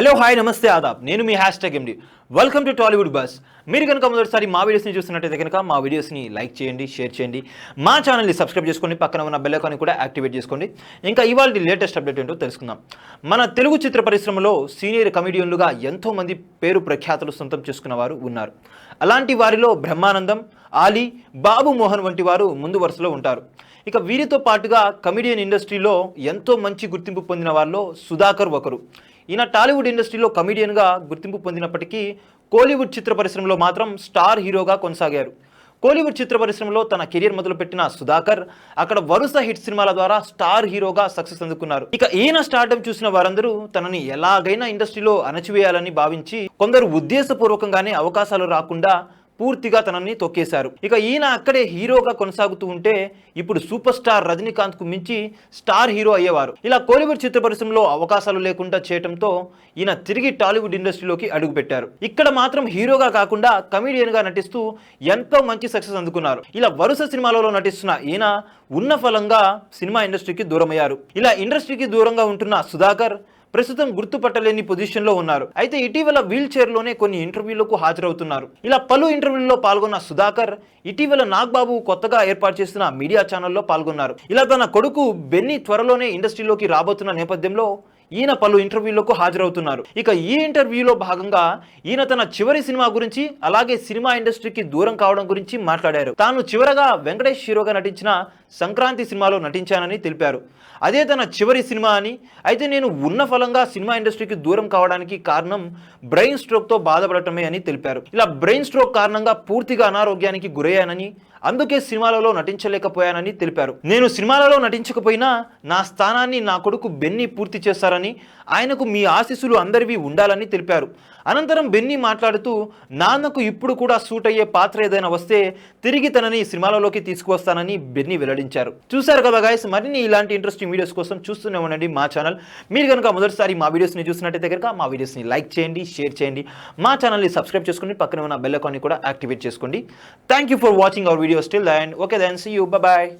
Hello hi నమస్తే ఆదాబ్ నేను మీ #MD welcome to Tollywood bus. మీరు కనుక మొదటిసారి మా వీడియోస్ని చూస్తున్నట్టయితే కనుక మా వీడియోస్ని లైక్ చేయండి, షేర్ చేయండి, మా ఛానల్ని సబ్స్క్రైబ్ చేసుకోండి, పక్కన ఉన్న బెల్ ఐకాన్ కూడా యాక్టివేట్ చేసుకోండి. ఇంకా ఇవాళ లేటెస్ట్ అప్డేట్ ఏంటో తెలుసుకుందాం. మన తెలుగు చిత్ర పరిశ్రమలో సీనియర్ కమెడియన్లుగా ఎంతోమంది పేరు ప్రఖ్యాతులు సొంతం చేసుకున్న వారు ఉన్నారు. అలాంటి వారిలో బ్రహ్మానందం, ఆలీ, బాబు మోహన్ వంటి వారు ముందు వరుసలో ఉంటారు. ఇక వీరితో పాటుగా కమెడియన్ ఇండస్ట్రీలో ఎంతో మంచి గుర్తింపు పొందిన వారిలో సుధాకర్ ఒకరు. ఈయన టాలీవుడ్ ఇండస్ట్రీలో కమెడియన్గా గుర్తింపు పొందినప్పటికీ కోలీవుడ్ చిత్ర పరిశ్రమలో మాత్రం స్టార్ హీరోగా కొనసాగారు. కోలీవుడ్ చిత్ర పరిశ్రమలో తన కెరియర్ మొదలుపెట్టిన సుధాకర్ అక్కడ వరుస హిట్ సినిమాల ద్వారా స్టార్ హీరోగా సక్సెస్ అందుకున్నారు. ఇక ఈయన స్టార్డమ్ చూసిన వారందరూ తనని ఎలాగైనా ఇండస్ట్రీలో అణచివేయాలని భావించి కొందరు ఉద్దేశపూర్వకంగానే అవకాశాలు రాకుండా పూర్తిగా తనని తొక్కేశారు. ఇక ఈయన అక్కడే హీరోగా కొనసాగుతూ ఉంటే ఇప్పుడు సూపర్ స్టార్ రజనీకాంత్ కు మించి స్టార్ హీరో అయ్యేవారు. ఇలా కోలీవుడ్ చిత్ర పరిశ్రమలో అవకాశాలు లేకుండా చేయడంతో ఈయన తిరిగి టాలీవుడ్ ఇండస్ట్రీలోకి అడుగుపెట్టారు. ఇక్కడ మాత్రం హీరోగా కాకుండా కమెడియన్ గా నటిస్తూ ఎంతో మంచి సక్సెస్ అందుకున్నారు. ఇలా వరుస సినిమాలలో నటిస్తున్న ఈయన ఉన్న ఫలంగా సినిమా ఇండస్ట్రీకి దూరమయ్యారు. ఇలా ఇండస్ట్రీకి దూరంగా ఉంటున్న సుధాకర్ ప్రస్తుతం గుర్తుపట్టలేని పొజిషన్లో ఉన్నారు. అయితే ఇటీవల వీల్ చైర్లోనే కొన్ని ఇంటర్వ్యూలకు హాజరవుతున్నారు. ఇలా పలు ఇంటర్వ్యూల్లో పాల్గొన్న సుధాకర్ ఇటీవల నాగ్బాబు కొత్తగా ఏర్పాటు చేసిన మీడియా ఛానల్లో పాల్గొన్నారు. ఇలా తన కొడుకు బెన్నీ త్వరలోనే ఇండస్ట్రీలోకి రాబోతున్న నేపథ్యంలో ఈయన పలు ఇంటర్వ్యూలకు హాజరవుతున్నారు. ఇక ఈ ఇంటర్వ్యూలో భాగంగా ఈయన తన చివరి సినిమా గురించి, అలాగే సినిమా ఇండస్ట్రీకి దూరం కావడం గురించి మాట్లాడారు. తాను చివరగా వెంకటేష్ హీరోగా నటించిన సంక్రాంతి సినిమాలో నటించానని తెలిపారు. అదే తన చివరి సినిమా అని, అయితే నేను ఉన్న ఫలంగా సినిమా ఇండస్ట్రీకి దూరం కావడానికి కారణం బ్రెయిన్ స్ట్రోక్తో బాధపడటమే అని తెలిపారు. ఇలా బ్రెయిన్ స్ట్రోక్ కారణంగా పూర్తిగా అనారోగ్యానికి గురయ్యానని, అందుకే సినిమాలలో నటించలేకపోయానని తెలిపారు. నేను సినిమాలలో నటించకపోయినా నా స్థానాన్ని నా కొడుకు బెన్నీ పూర్తి చేస్తారని, ఆయనకు మీ ఆశీస్సులు అందరివి ఉండాలని తెలిపారు. అనంతరం బెన్నీ మాట్లాడుతూ, నాన్నకు ఇప్పుడు కూడా సూట్ అయ్యే పాత్ర ఏదైనా వస్తే తిరిగి తనని సినిమాలలోకి తీసుకువస్తానని బెన్నీ వెల్లడించారు. చూశారు కదా గైస్, మరిన్ని ఇలాంటి ఇంట్రెస్టింగ్ వీడియోస్ కోసం చూస్తూనే ఉండండి మా ఛానల్. మీరు కనుక మొదటిసారి మా వీడియోస్ని చూసినట్టయితే కనుక మా వీడియోస్ని లైక్ చేయండి, షేర్ చేయండి, మా ఛానల్ని సబ్స్క్రైబ్ చేసుకోండి, పక్కన ఉన్న బెల్ ఐకాన్ని కూడా యాక్టివేట్ చేసుకోండి. Thank you for watching our videos till then. Okay then, see you, bye bye.